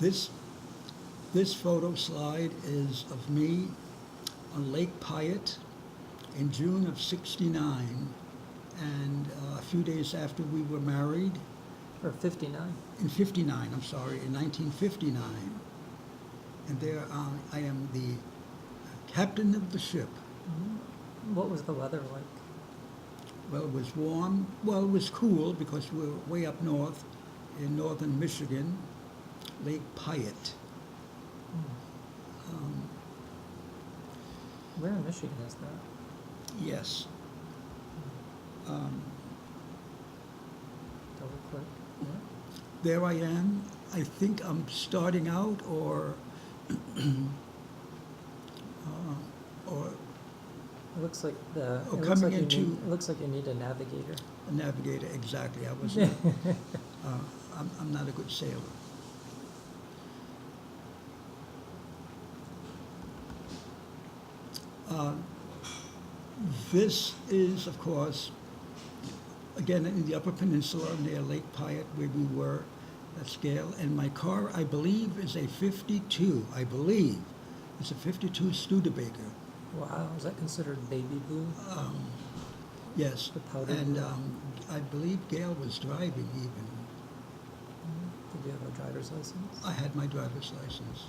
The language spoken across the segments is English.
This, this photo slide is of me on Lake Piatt in June of '69, and a few days after we were married, Or 59? in '59, I'm sorry, in 1959. And there I am the captain of the ship. What was the weather like? Well, it was warm. Well, it was cool because we were way up north in northern Michigan, Lake Piatt. Where in Michigan is that? Yes. Double click. Yeah. There I am. I think I'm starting out, or It looks like the. Oh, It looks coming like you into- need. It looks like you need a navigator. a navigator. Exactly. I was. I'm not a good sailor. This is, of course, again in the Upper Peninsula near Lake Piatt, where we were. That's Gale. And my car, I believe, is a '52. I believe it's a '52 Studebaker. Wow, is that considered baby blue? Yes. The powder And blue. I believe Gail was driving even. Did you have a driver's license? I had my driver's license.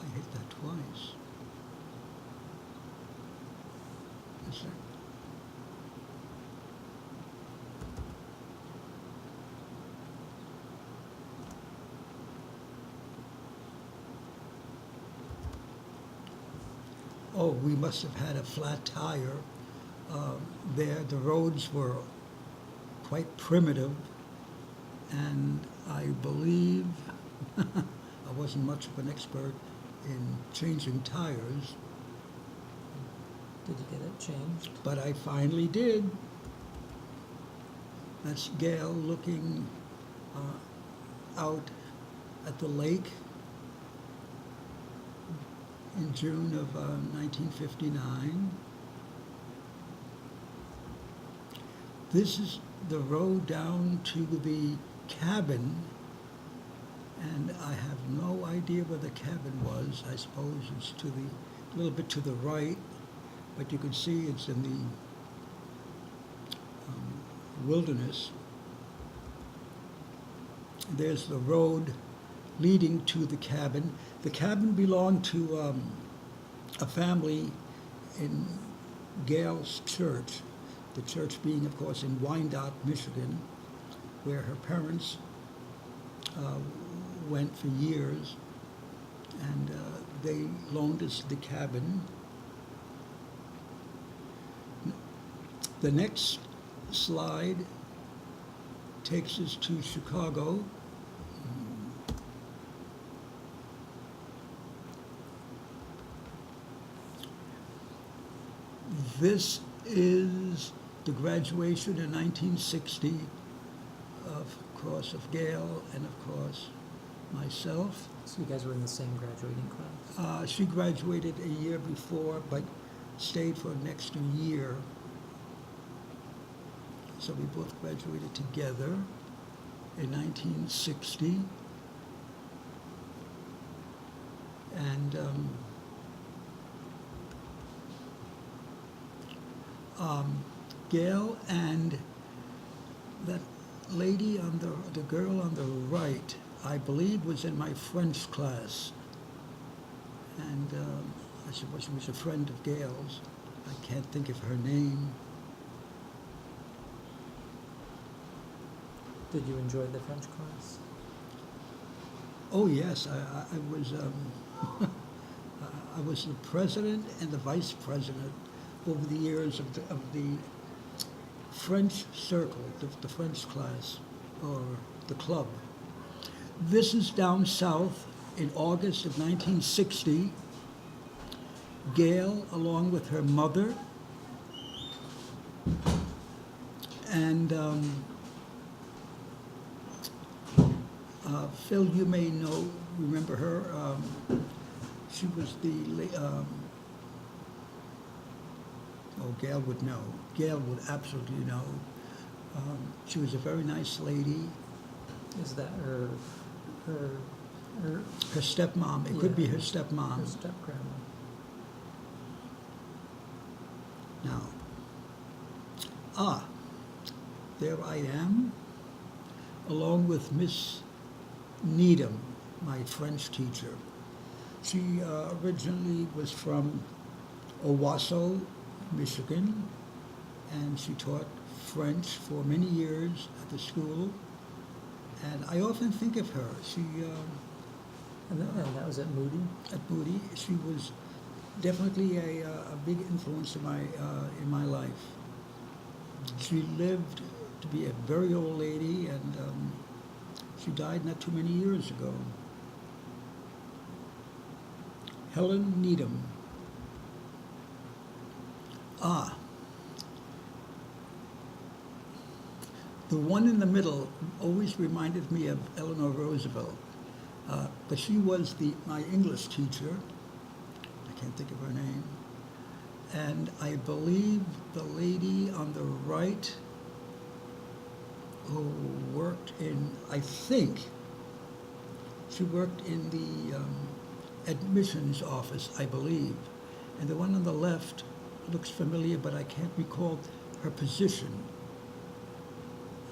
I hit that twice. Is that? Oh, we must have had a flat tire there. The roads were quite primitive, and I believe I wasn't much of an expert in changing tires, Did you get it changed? but I finally did. That's Gail looking out at the lake in June of 1959. This is the road down to the cabin, and I have no idea where the cabin was. I suppose it's to the, a little bit to the right, but you can see it's in the wilderness. There's the road leading to the cabin. The cabin belonged to a family in Gale's church, the church being, of course, in Wyandotte, Michigan, where her parents went for years, and they loaned us the cabin. The next slide takes us to Chicago. This is the graduation in 1960, of course, of Gail and, of course, myself. So you guys were in the same graduating class? She graduated a year before, but stayed for an extra year. So we both graduated together in 1960. And Gail and that lady on the girl on the right, I believe, was in my French class. And I suppose she was a friend of Gail's. I can't think of her name. Did you enjoy the French class? Oh yes, I was. I was the president and the vice president over the years of the French circle, the French class, or the club. This is down south in August of 1960. Gail, along with her mother, and Phil, you may remember her. She was the Oh, Gail would know. Gail would absolutely know. She was a very nice lady. Is that her, her, her, Her stepmom, it could be her her stepmom. step-grandma? Now, there I am, along with Miss Needham, my French teacher. She originally was from Owasso, Michigan, and she taught French for many years at the school. And I often think of her. She, And that was at Moody? at Moody, she was definitely a big influence in my life. She lived to be a very old lady, and she died not too many years ago. Helen Needham. The one in the middle always reminded me of Eleanor Roosevelt, but she was my English teacher. I can't think of her name. And I believe the lady on the right who worked in, I think, she worked in the admissions office, I believe. And the one on the left looks familiar, but I can't recall her position.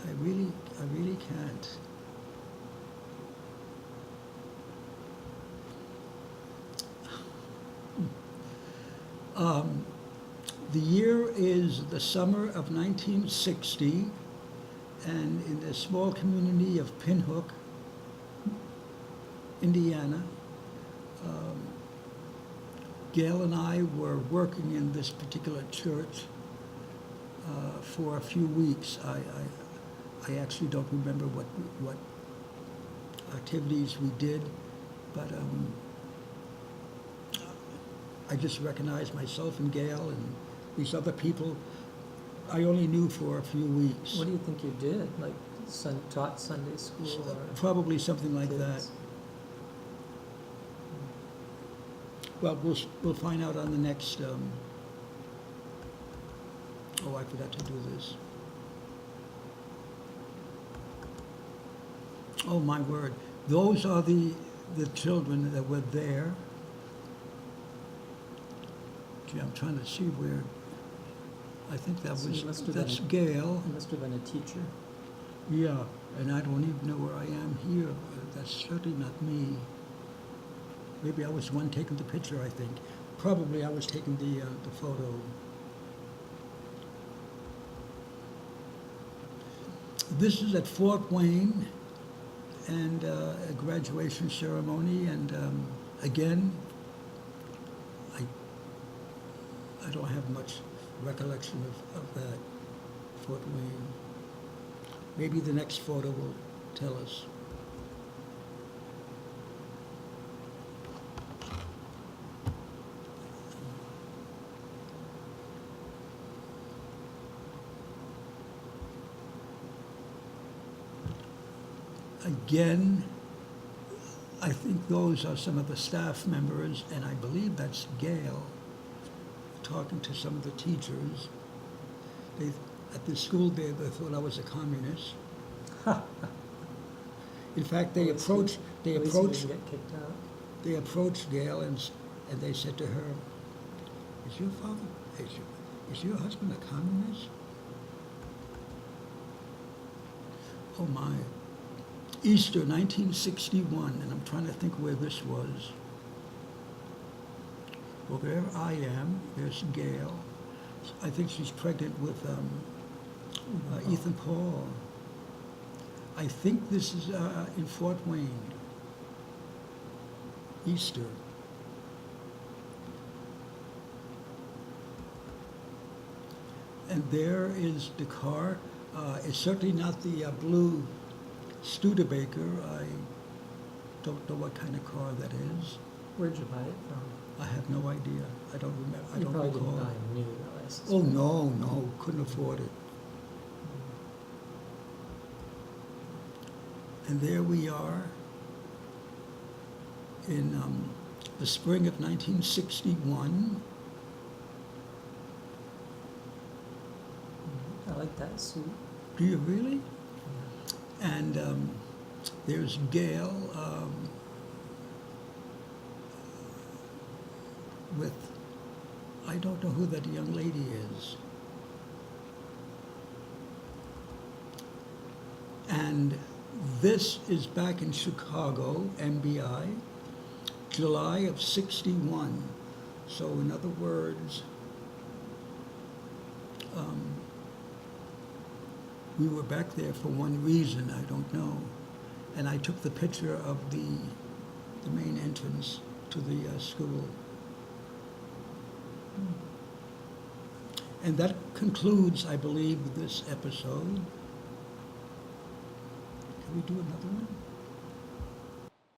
I really can't. The year is the summer of 1960, and in the small community of Pinhook, Indiana, Gail and I were working in this particular church for a few weeks. I actually don't remember what activities we did, but I just recognized myself and Gail and these other people I only knew for a few weeks. What do you think you did? Like taught Sunday school or? Probably something like that. kids? Well, we'll find out on the next. Oh, I forgot to do this. Oh my word! Those are the children that were there. Gee, I'm trying to see where. I think that So you must have that's been- Gail. You must have been a teacher. Yeah, and I don't even know where I am here. That's certainly not me. Maybe I was the one taking the picture, I think. Probably I was taking the photo. This is at Fort Wayne, and a graduation ceremony, and again, I don't have much recollection of that, Fort Wayne. Maybe the next photo will tell us. Again, I think those are some of the staff members, and I believe that's Gail talking to some of the teachers. At the school they thought I was a communist. In fact, they At least you- approached At least you didn't get kicked out. they approached Gail and they said to her, "Is your father, is your husband a communist?" Oh my. Easter 1961, and I'm trying to think where this was. Well, there I am. There's Gail. I think she's pregnant with Ethan Paul. I think this is in Fort Wayne. Easter. And there is the car. It's certainly not the blue Studebaker. I don't know what kind of car that is. Where'd you buy it from? I have no idea. I don't remember. I You don't probably recall. didn't buy new, though, I suspect. Oh no, couldn't afford it. And there we are in the spring of 1961. like that suit. Do you really? And there's Gail with, I don't know who that young lady is. And this is back in Chicago, MBI, July of '61. So in other words, we were back there for one reason, I don't know. And I took the picture of the main entrance to the school. And that concludes, I believe, this episode. Can we do another one?